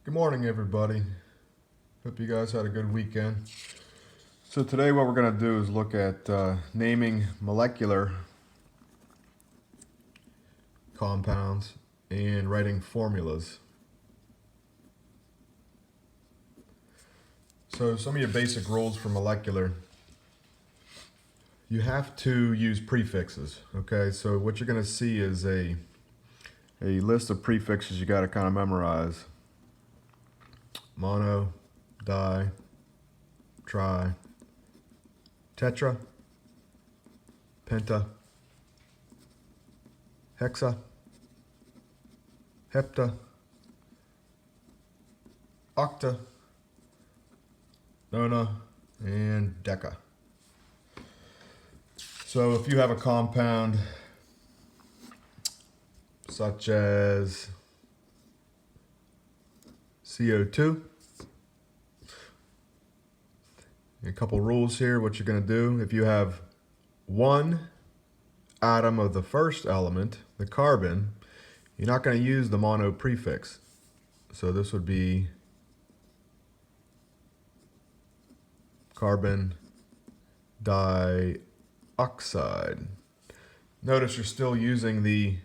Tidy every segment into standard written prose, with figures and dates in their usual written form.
Good morning, everybody. Hope you guys had a good weekend. So today what we're going to do is look at naming molecular compounds and writing formulas. So some of your basic rules for molecular. You have to use prefixes, okay? So what you're going to see is a list of prefixes you got to kind of memorize. Mono, di, tri, tetra, penta, hexa, hepta, octa, nona, and deca. So if you have a compound such as CO2, a couple rules here. What you're going to do, if you have one atom of the first element, the carbon, you're not going to use the mono prefix. So this would be carbon dioxide. Notice you're still using the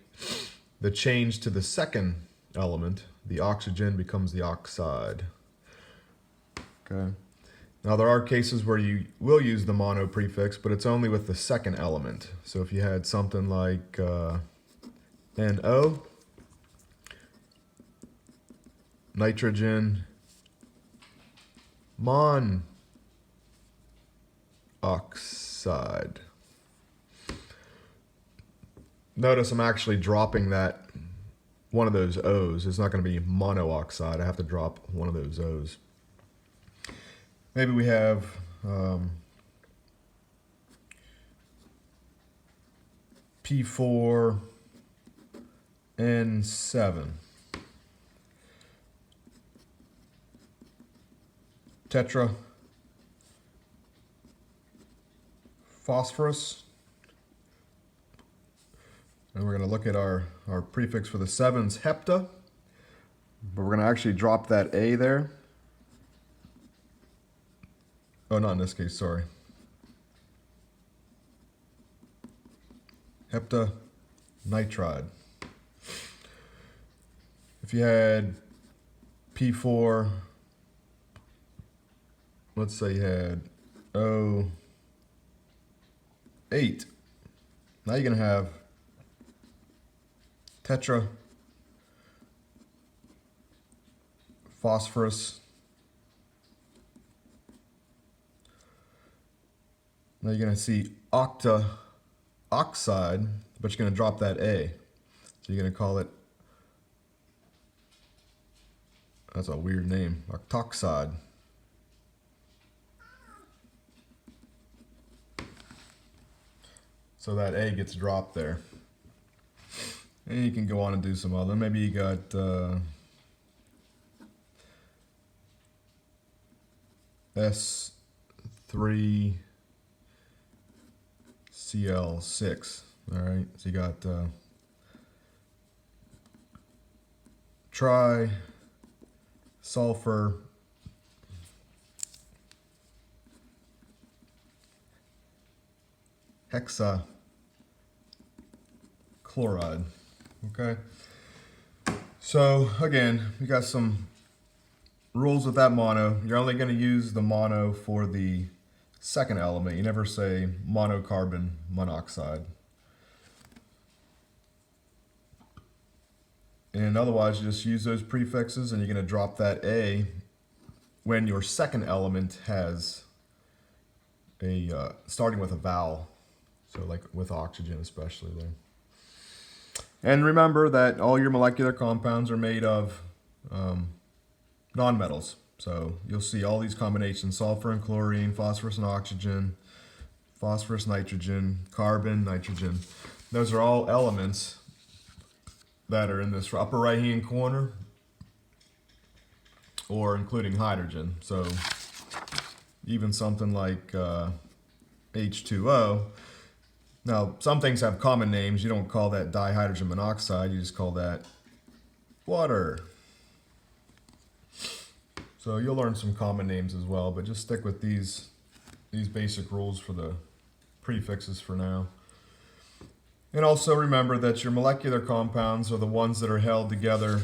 change to the second element. The oxygen becomes the oxide. Okay. Now there are cases where you will use the mono prefix, but it's only with the second element. So if you had something like NO, nitrogen monoxide. Notice I'm actually dropping that one of those O's. It's not going to be monooxide. I have to drop one of those O's. Maybe we have P4N7. Tetra phosphorus. And we're going to look at our prefix for the sevens, hepta. But we're going to actually drop that A there. Oh, not in this case, sorry. Heptanitride. If you had P4, let's say you had O8, now you're going to have tetra phosphorus. Now you're going to see octa oxide, but you're going to drop that A. So you're going to call it, that's a weird name, octoxide. So that A gets dropped there. And you can go on and do some other. Maybe you got S3Cl6. All right, so you got tri-sulfur hexachloride. Okay, so again, we got some rules with that mono. You're only going to use the mono for the second element. You never say monocarbon monoxide. And otherwise, you just use those prefixes and you're going to drop that A when your second element has a, starting with a vowel. So like with oxygen especially there. And remember that all your molecular compounds are made of nonmetals. So you'll see all these combinations: sulfur and chlorine, phosphorus and oxygen, phosphorus, nitrogen, carbon, nitrogen. Those are all elements that are in this upper right hand corner, or including hydrogen. So even something like H2O. Now, some things have common names. You don't call that dihydrogen monoxide. You just call that water. So you'll learn some common names as well, but just stick with these basic rules for the prefixes for now. And also remember that your molecular compounds are the ones that are held together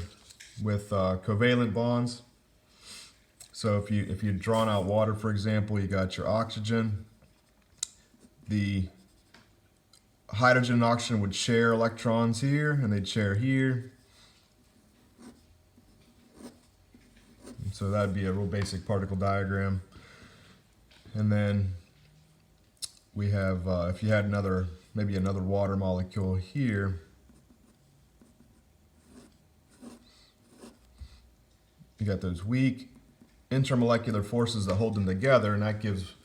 with covalent bonds. So if you'd drawn out water, for example, you got your oxygen. The hydrogen and oxygen would share electrons here, and they'd share here. And so that'd be a real basic particle diagram. And then we have, if you had maybe another water molecule here, you got those weak intermolecular forces that hold them together, and that gives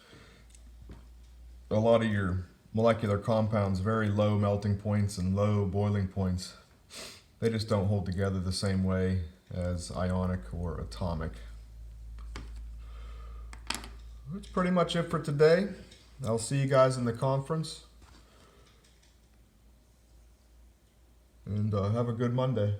a lot of your molecular compounds very low melting points and low boiling points. They just don't hold together the same way as ionic or atomic. That's pretty much it for today. I'll see you guys in the conference. And have a good Monday.